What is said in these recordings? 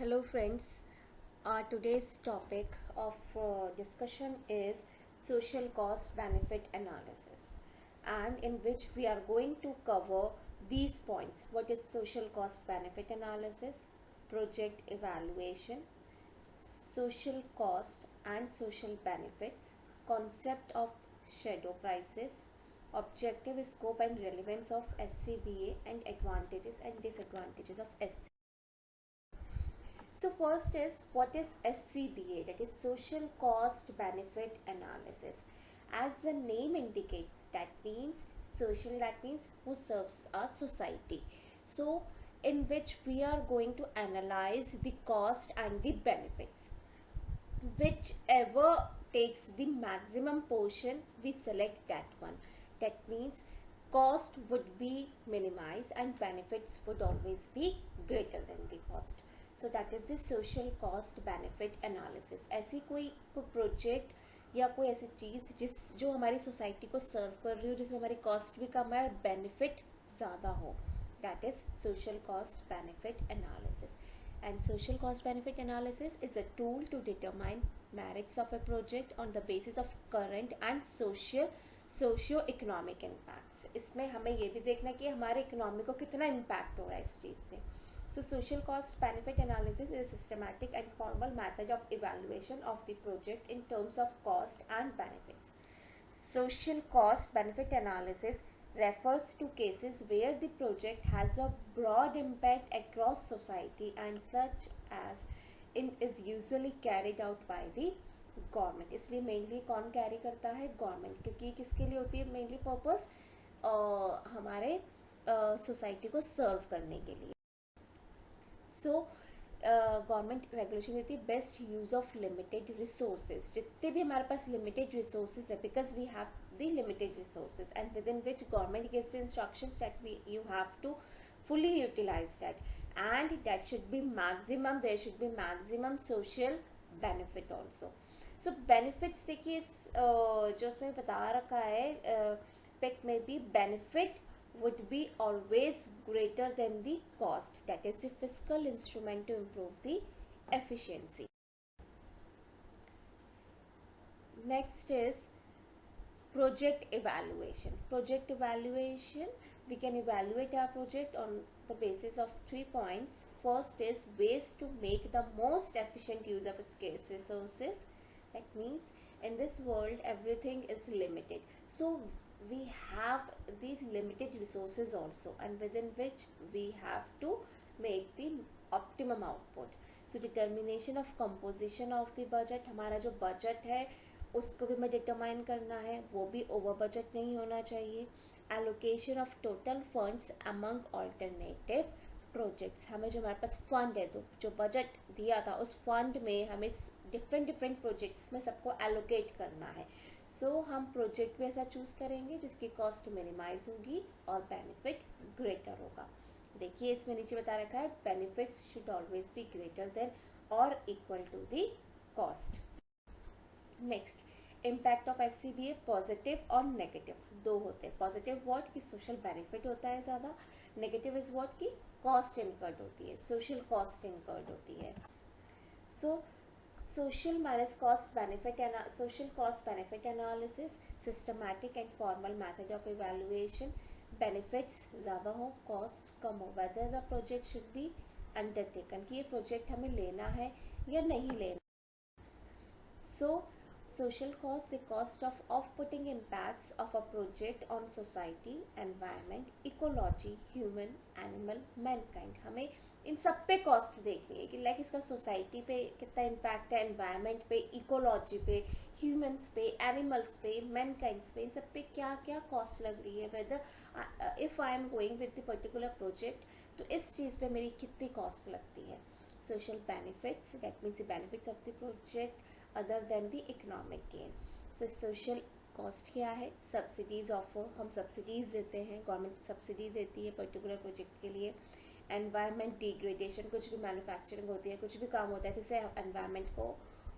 Hello friends, today's topic of discussion is social cost benefit analysis, and in which we are going to cover these points: what is social cost benefit analysis, project evaluation, social cost and social benefits, concept of shadow prices, objective scope and relevance of SCBA, and advantages and disadvantages of SCBA. So first is, what is SCBA, that is social cost benefit analysis. As the name indicates, that means social, that means who serves our society. So in which we are going to analyze the cost and the benefits. Whichever takes the maximum portion, we select that one. That means cost would be minimized and benefits would always be greater than the cost. So that is the social cost benefit analysis. ऐसी कोई project या कोई ऐसी चीज़ जो हमारी society को सर्व कर रही हो, जिसमें हमारी कॉस्ट भी कम है और बेनिफिट ज़्यादा हो, that is social cost benefit analysis. And social cost benefit analysis is a tool to determine merits of a project on the basis of current and socio-economic impacts. इसमें हमें ये भी देखना कि हमारे इकोनॉमी को कितना इम्पैक्ट हो रहा है इस चीज़ से. So social cost benefit analysis is a systematic and formal method of evaluation of the project in terms of cost and benefits. Social cost benefit analysis refers to cases where the project has a broad impact across society and such as is usually carried out by the government. इसलिए mainly कौन carry करता है? Government. क्योंकि किसके लिए होती है mainly purpose? हमारे सोसाइटी को सर्व करने के लिए. सो गवर्नमेंट रेगुलेशन देती है best use of limited resources. जितने भी हमारे पास लिमिटेड रिसोर्सेज है, because we have the limited resources and within which government gives instructions that you have to fully utilize that, and that should be maximum, there should be maximum social benefit also. So benefits देखिए जो उसमें बता रखा है pick में भी, benefit would be always greater than the cost, that is the fiscal instrument to improve the efficiency. Next is project evaluation. Project evaluation, we can evaluate our project on the basis of 3 points. First is ways to make the most efficient use of scarce resources. That means in this world everything is limited, so we have these limited resources also, and within which we have to make the optimum output. So determination of composition of the budget, हमारा जो budget है उसको भी हमें determine करना है, वो भी ओवर बजट नहीं होना चाहिए. Allocation of total funds among alternative projects, हमें जो हमारे पास फंड है, तो जो बजट दिया था उस फंड में हमें डिफरेंट प्रोजेक्ट्स में सबको एलोकेट करना है. सो हम प्रोजेक्ट भी ऐसा चूज़ करेंगे जिसकी कॉस्ट मिनिमाइज होगी और बेनिफिट ग्रेटर होगा. देखिए इसमें नीचे बता रखा है benefits should always be greater than और equal to the cost. Next, impact of SCBA, positive और नेगेटिव दो होते हैं. पॉजिटिव व्हाट कि सोशल बेनिफिट होता है ज़्यादा, नेगेटिव इज व्हाट कि कॉस्ट इनकर्ड होती है, सोशल कॉस्ट इनकर्ड होती है. सो social minus cost benefit and social cost benefit analysis, systematic and formal method of evaluation. benefits ज़्यादा हो, cost कम हो, whether the project should be undertaken, कि ये project हमें लेना है या नहीं लेना. So social cost, the cost of putting impacts of a project on society, environment, ecology, human, animal, mankind. हमें इन सब पे कॉस्ट देखनी है कि लाइक इसका सोसाइटी पे कितना इम्पैक्ट है, एनवायरनमेंट पे, इकोलॉजी पे, ह्यूमंस पे, एनिमल्स पे, मैनकाइंड्स पे, इन सब पे क्या क्या कॉस्ट लग रही है. Whether if I am going with the particular project, तो इस चीज़ पे मेरी कितनी कॉस्ट लगती है. Social benefits, that means the benefits of the project other than the economic gain. So social cost क्या है? सब्सिडीज़ ऑफर, हम सब्सिडीज़ देते हैं, गवर्नमेंट सब्सिडी देती है पर्टिकुलर प्रोजेक्ट के लिए. एनवायरनमेंट डिग्रेडेशन, कुछ भी मैन्युफैक्चरिंग होती है, कुछ भी काम होता है जिससे एनवायरनमेंट को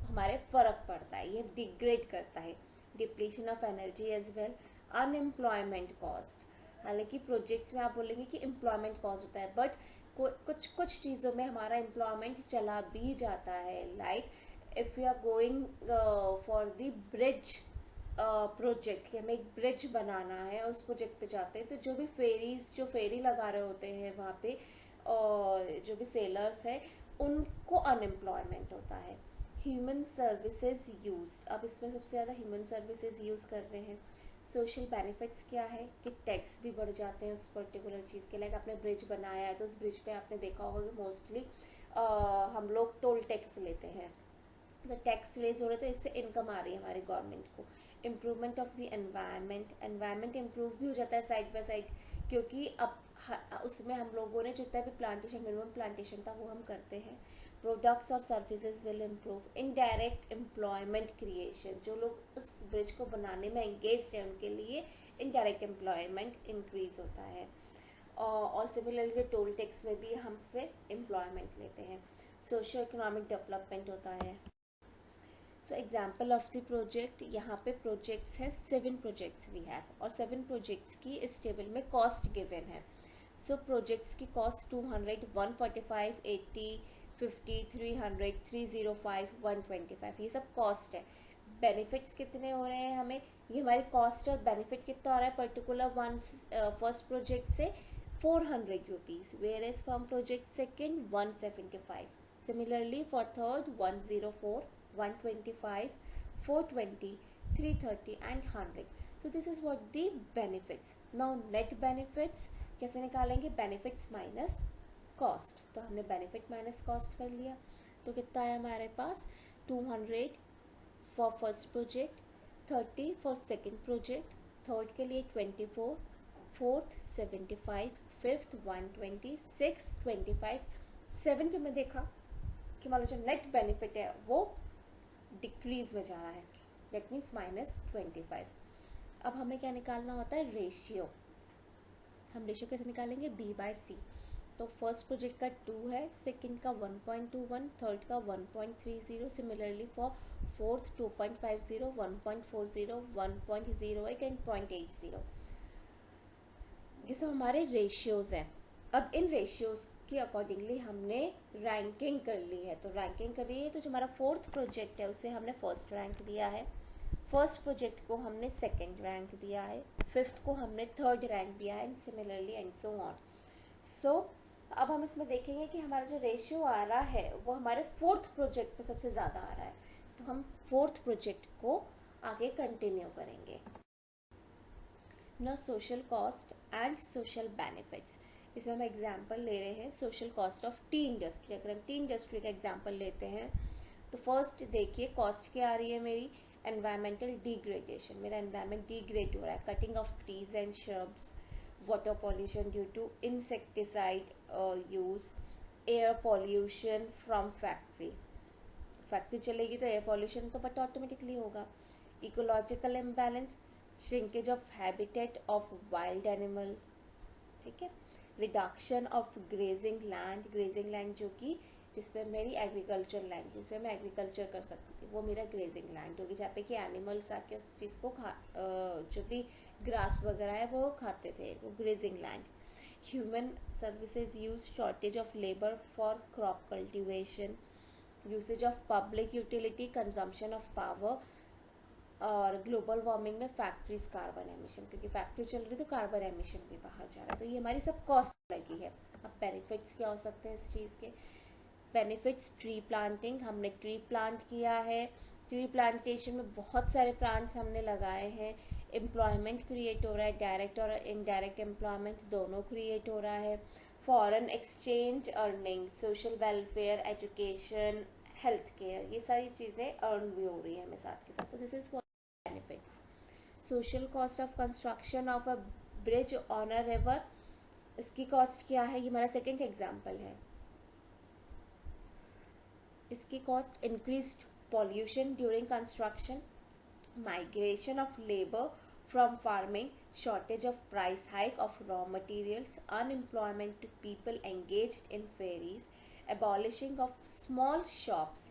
हमारे फ़र्क पड़ता है, ये डिग्रेड करता है. Depletion of energy as well. Unemployment cost, हालांकि प्रोजेक्ट्स में आप बोलेंगे कि एम्प्लॉयमेंट कॉस्ट होता है, बट कुछ कुछ चीज़ों में हमारा एम्प्लॉयमेंट चला भी जाता है. Like if you are going for the bridge project, कि हमें एक ब्रिज बनाना है और उस प्रोजेक्ट पे जाते हैं, तो जो भी जो फेरी लगा रहे होते हैं वहाँ पे, और जो भी सेलर्स हैं उनको अनएम्प्लॉयमेंट होता है. ह्यूमन सर्विसेज यूज, अब इसमें सबसे ज़्यादा ह्यूमन सर्विसेज यूज़ कर रहे हैं. सोशल बेनिफिट्स क्या है कि टैक्स भी बढ़ जाते हैं उस पर्टिकुलर चीज़ के. लाइक आपने ब्रिज बनाया है तो उस ब्रिज पे आपने देखा होगा कि मोस्टली हम लोग टोल टैक्स लेते हैं. तो टैक्स रेज हो रहे तो इससे इनकम आ रही है हमारी गवर्नमेंट को. Improvement of the environment improve भी हो जाता है साइड बाय साइड, क्योंकि अब उसमें हम लोगों ने जितना भी प्लांटेशन, मिनिमम प्लांटेशन था वो हम करते हैं. प्रोडक्ट्स और services will improve. Indirect employment creation, जो लोग उस ब्रिज को बनाने में एंगेज हैं उनके लिए इनडायरेक्ट एम्प्लॉयमेंट इंक्रीज होता है. और सिमिलरली टोल टैक्स में भी हम फिर एम्प्लॉयमेंट लेते हैं. सोशो इकोनॉमिक डेवलपमेंट होता है. So example of the project, यहाँ पे प्रोजेक्ट्स है 7 प्रोजेक्ट्स वी हैव, और 7 प्रोजेक्ट्स की इस टेबल में कॉस्ट गिवन है. सो प्रोजेक्ट्स की कॉस्ट 200, 145, 80, 50, 300, 305, 125, ये सब कॉस्ट है. बेनिफिट्स कितने हो रहे हैं हमें, ये हमारी कॉस्ट और बेनिफिट कितना हो रहा है पर्टिकुलर वन फर्स्ट प्रोजेक्ट से 400 rupees, whereas from project second 175. Similarly for third 104, 125, 420, 330 and 100. So this is what the benefits. Now net benefits कैसे निकालेंगे, benefits minus cost. तो हमने benefit minus cost कर लिया, तो कितना है हमारे पास 200 for first project, 30 for second project, third के लिए 24, fourth 75, fifth 120, sixth 25, सेवेंथ में देखा कि मान लो जो नेट बेनिफिट है वो डिक्रीज में जा रहा है, दैट मीन्स -25. अब हमें क्या निकालना होता है, रेशियो. हम रेशियो कैसे निकालेंगे, B/C. तो फर्स्ट प्रोजेक्ट का 2 है, सेकंड का 1.21, थर्ड का 1.30, सिमिलरली फॉर फोर्थ 2.50, 1.40, 1.08 एंड 0.80. ये सब हमारे रेशियोज हैं. अब इन रेशियोज के अकॉर्डिंगली हमने रैंकिंग कर ली है. तो रैंकिंग करी है, तो जो हमारा फोर्थ प्रोजेक्ट है उसे हमने फर्स्ट रैंक दिया है, फर्स्ट प्रोजेक्ट को हमने सेकंड रैंक दिया है, फिफ्थ को हमने थर्ड रैंक दिया है, सिमिलरली एंड सो ऑन. सो अब हम इसमें देखेंगे कि हमारा जो रेशियो आ रहा है वो हमारे फोर्थ प्रोजेक्ट पे सबसे ज़्यादा आ रहा है. तो हम फोर्थ प्रोजेक्ट को आगे कंटिन्यू करेंगे. ना social cost and social benefits, इसमें हम एग्जाम्पल ले रहे हैं social cost of T industry. अगर हम टी इंडस्ट्री का एग्जाम्पल लेते हैं तो फर्स्ट देखिए कॉस्ट क्या आ रही है मेरी, एनवायरमेंटल डिग्रेडेशन, मेरा एनवायरमेंट डिग्रेड हो रहा है, cutting of trees and shrubs, water pollution due to insecticide use, air pollution from factory. Factory चलेगी तो एयर पॉल्यूशन तो बट ऑटोमेटिकली होगा. Ecological imbalance, shrinkage of habitat of wild animal, ठीक है. रिडक्शन ऑफ ग्रेजिंग लैंड जो कि जिसपे मेरी एग्रीकल्चर लैंड, जिसपे मैं एग्रीकल्चर कर सकती थी, वो मेरा ग्रेजिंग लैंड होगी, जहाँ पे कि एनिमल्स आके उस चीज़ को जो भी ग्रास वगैरह है वो खाते थे, वो grazing land. Human services use, shortage of labour for crop cultivation, usage of public utility, consumption of power, और ग्लोबल वार्मिंग में फैक्ट्रीज कार्बन एमिशन, क्योंकि फैक्ट्री चल रही तो कार्बन एमिशन भी बाहर जा रहा है. तो ये हमारी सब कॉस्ट लगी है. अब बेनिफिट्स क्या हो सकते हैं इस चीज़ के, बेनिफिट्स ट्री प्लांटिंग, हमने ट्री प्लांट किया है, ट्री प्लांटेशन में बहुत सारे प्लांट्स हमने लगाए हैं, एम्प्लॉयमेंट क्रिएट हो रहा है, डायरेक्ट और इनडायरेक्ट एम्प्लॉयमेंट दोनों क्रिएट हो रहा है, foreign exchange earning, social welfare, education, health care, ये सारी चीज़ें अर्न भी हो रही है हमें साथ के साथ. तो this is benefits. Social cost of construction of a bridge on a river, इसकी कॉस्ट क्या है, ये हमारा सेकेंड एग्जाम्पल है. इसकी cost increased pollution during construction, migration of labour from farming, shortage of price hike of raw materials, unemployment to people engaged in ferries, abolishing of small shops,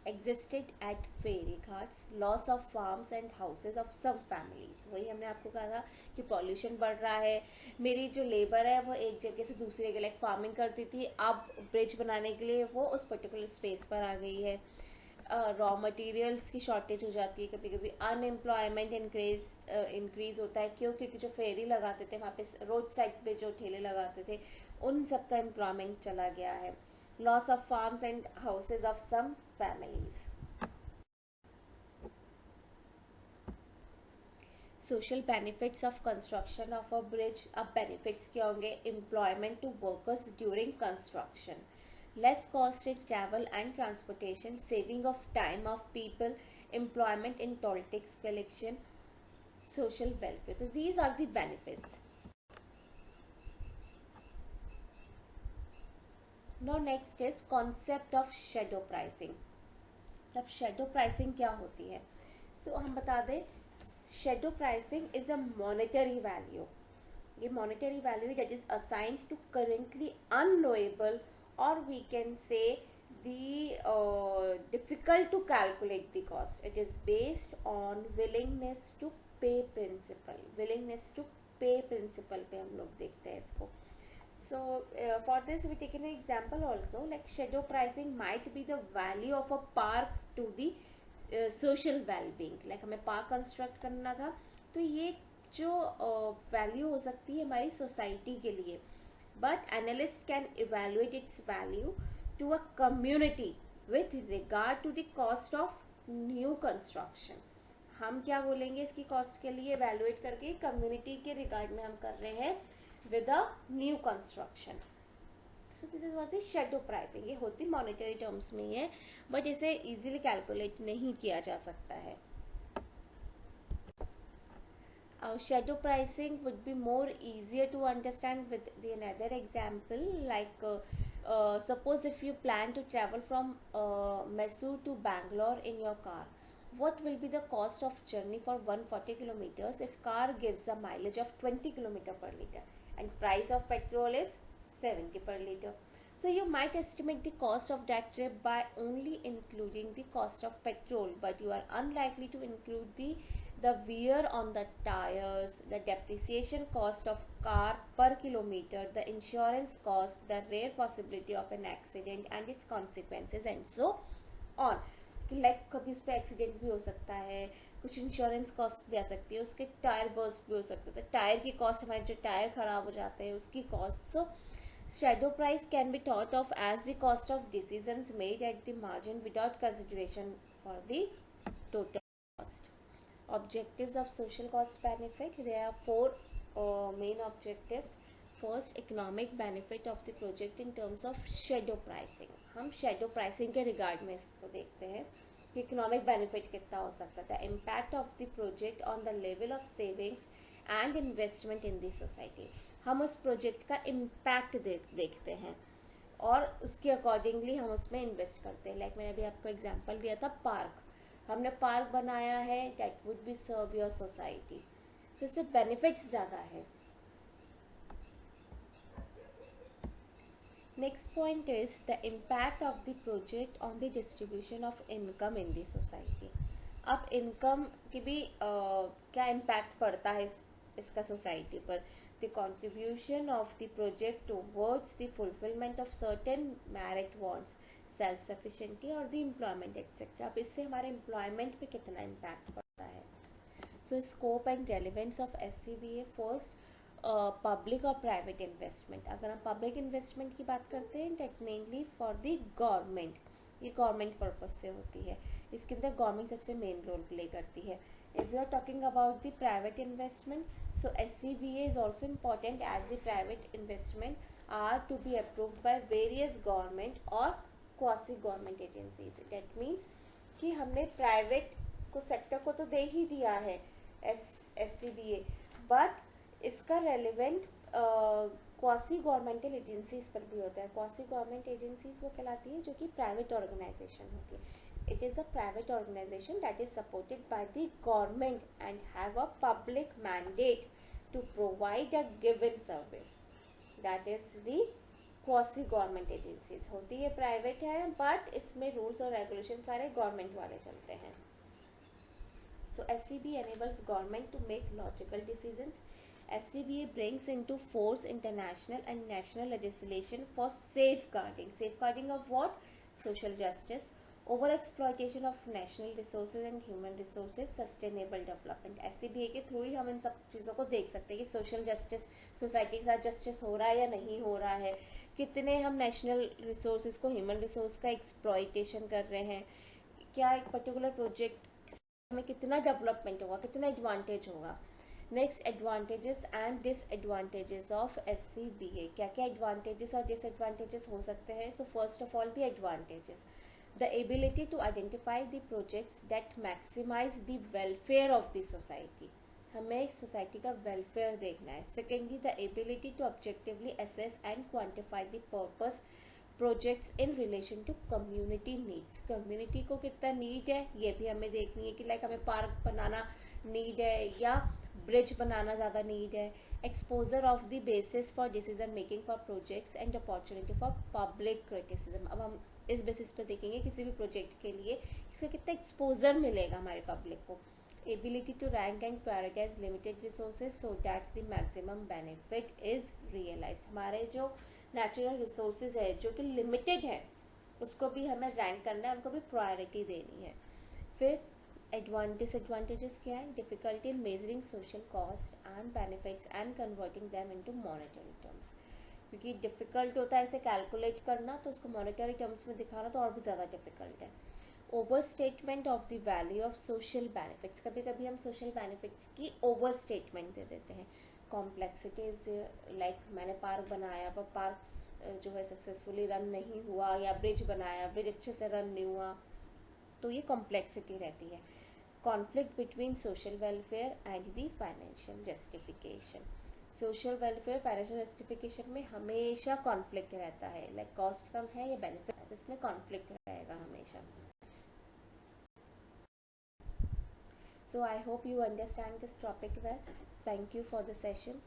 existed at ferry ghats, loss of farms and houses of some families. वही हमने आपको कहा था कि pollution बढ़ रहा है. मेरी जो लेबर है वो एक जगह से दूसरी जगह लाइक फार्मिंग करती थी, अब ब्रिज बनाने के लिए वो उस पर्टिकुलर स्पेस पर आ गई है. रॉ मटेरियल्स की शॉर्टेज हो जाती है, कभी कभी अनएम्प्लॉयमेंट इंक्रीज होता है. क्यों? क्योंकि जो फेरी लगाते थे वहाँ पे रोड साइड पे जो ठेले लगाते थे उन सब का एम्प्लॉयमेंट चला गया है. Loss of farms and houses of some families. Social benefits of construction of a bridge. अब बेनिफिट्स क्या होंगे? Employment to workers during construction, less cost in travel and transportation, saving of time of people, employment in toll tax collection, social welfare. So these are the benefits. Now next is concept of shadow pricing. अब shadow pricing क्या होती है? So हम बता दें, shadow pricing is a monetary value. ये monetary value that is assigned to currently unknowable, or we can say the difficult to calculate the cost. It is based on willingness to pay principle. willingness to pay principle पे हम लोग देखते हैं इसको. So for this we take an example also, like shadow pricing might be the value of a park to the social well-being. like हमें park construct करना था, तो ये जो वैल्यू हो सकती है हमारी सोसाइटी के लिए. But analyst can evaluate its value to a community with regard to the cost of new construction. हम क्या बोलेंगे इसकी कॉस्ट के लिए? evaluate करके कम्युनिटी के रिगार्ड में हम कर रहे हैं with a new construction. So this is what is shadow pricing. ये होती monetary terms में ही है, but इसे easily calculate नहीं किया जा सकता है. Shadow pricing would be more easier to understand with another example, like suppose if you plan to travel from Mysore to Bangalore in your car, what will be the cost of journey for 140 kilometers if car gives a mileage of 20 kilometer per liter and price of petrol is 70 per liter. So you might estimate the cost of that trip by only including the cost of petrol, but you are unlikely to include the wear on the tires, the depreciation cost of car per kilometer, the insurance cost, the rare possibility of an accident and its consequences and so on. Like कभी उस पर accident भी हो सकता है, कुछ insurance cost भी आ सकती है, उसके टायर बर्स्ट भी हो सकता है, टायर की कॉस्ट, हमारे जो टायर खराब हो जाते हैं उसकी cost. So shadow price can be thought of as the cost of decisions made at the margin without consideration for the total cost. Objectives of social cost benefit. There are four main objectives. First, economic benefit of the project in terms of shadow pricing. हम shadow pricing के regard में इसको देखते हैं कि economic benefit कितना हो सकता था. Impact of the project on the level of savings and investment in the society. हम उस प्रोजेक्ट का इम्पैक्ट देखते हैं और उसके अकॉर्डिंगली हम उसमें इन्वेस्ट करते हैं. लाइक मैंने अभी आपको एग्जांपल दिया था पार्क. हमने पार्क बनाया है, that would be serve your society. So इससे बेनिफिट्स ज़्यादा है. Next point is the impact of the project on the distribution of income in the society. अब इनकम की भी क्या इम्पैक्ट पड़ता है इसका सोसाइटी पर. The contribution of the project towards the fulfillment of certain merit wants, self sufficiency और the employment etc. अब इससे हमारे employment पे कितना इम्पैक्ट पड़ता है. So scope and relevance of SCBA. First, public और प्राइवेट इन्वेस्टमेंट. अगर हम पब्लिक इन्वेस्टमेंट की बात करते हैं, that mainly for the government. ये गवर्नमेंट पर्पज से होती है, इसके अंदर गवर्नमेंट सबसे मेन रोल प्ले करती है. If you are talking about the private investment, so SCBA is also important as the private investment are to be approved by various government और quasi government agencies. That means कि हमने private को sector को तो दे ही दिया है SCBA, but इसका relevant quasi governmental agencies पर भी होता है. क्वासी गवर्नमेंट एजेंसीज वो कहलाती है जो कि प्राइवेट ऑर्गेनाइजेशन होती है. It is a private organisation that is supported by the government and have a public mandate to provide a given service. That is the quasi government agencies होती है, private है, बट इसमें rules और regulation सारे government वाले चलते हैं. So SCBA enables government to make logical decisions. SCBA brings into force international and national legislation for safeguarding of what? Social justice, over exploitation of national resources and human resources, sustainable development. SCBA के through ही हम इन सब चीज़ों को देख सकते हैं कि social justice, society के साथ जस्टिस हो रहा है या नहीं हो रहा है, कितने हम नेशनल रिसोर्सेज को ह्यूमन रिसोर्स का एक्सप्लॉइटेशन कर रहे हैं, क्या एक पर्टिकुलर प्रोजेक्ट में कितना डेवलपमेंट होगा, कितना एडवांटेज होगा. Next, advantages and disadvantages of SCBA. क्या क्या एडवांटेजेस और डिसएडवांटेजेस हो सकते हैं. तो first of all the advantages, the ability to identify the projects that maximise the welfare of the society. हमें सोसाइटी का वेलफेयर देखना है. Secondly, the ability to objectively assess and quantify the purpose projects in relation to community needs. Community को कितना need है ये भी हमें देखनी है कि लाइक हमें पार्क बनाना नीड है या ब्रिज बनाना ज़्यादा नीड है. Exposure of the basis for decision making for projects and opportunity for public criticism. अब हम इस बेसिस पे देखेंगे किसी भी प्रोजेक्ट के लिए इसका कितना एक्सपोजर मिलेगा हमारे पब्लिक को. Ability to rank and prioritise limited resources so that the maximum benefit is realised. हमारे जो नेचुरल रिसोर्सेज है जो कि लिमिटेड है उसको भी हमें रैंक करना है, उनको भी प्रायोरिटी देनी है. फिर डिसएडवांटेजेस क्या है. Difficulty in measuring social cost and benefits and converting them into monetary terms. क्योंकि डिफिकल्ट होता है इसे कैलकुलेट करना, तो उसको मॉनेटरी टर्म्स में दिखाना तो और भी ज़्यादा डिफिकल्ट है. Over statement of the value of social benefits. कभी कभी हम सोशल बेनिफिट्स की ओवर स्टेटमेंट दे देते हैं. कॉम्प्लेक्सिटीज लाइक मैंने पार्क बनाया पर पार्क जो है सक्सेसफुली रन नहीं हुआ, या ब्रिज बनाया ब्रिज अच्छे से रन नहीं हुआ, तो ये कॉम्प्लेक्सिटी रहती है. Conflict between social welfare and the financial justification. Social welfare financial justification में हमेशा कॉन्फ्लिक्ट रहता है. लाइक कॉस्ट कम है या बेनिफिट है तो इसमें कॉन्फ्लिक्ट रहेगा हमेशा. So I hope you understand this topic well. Thank you for the session.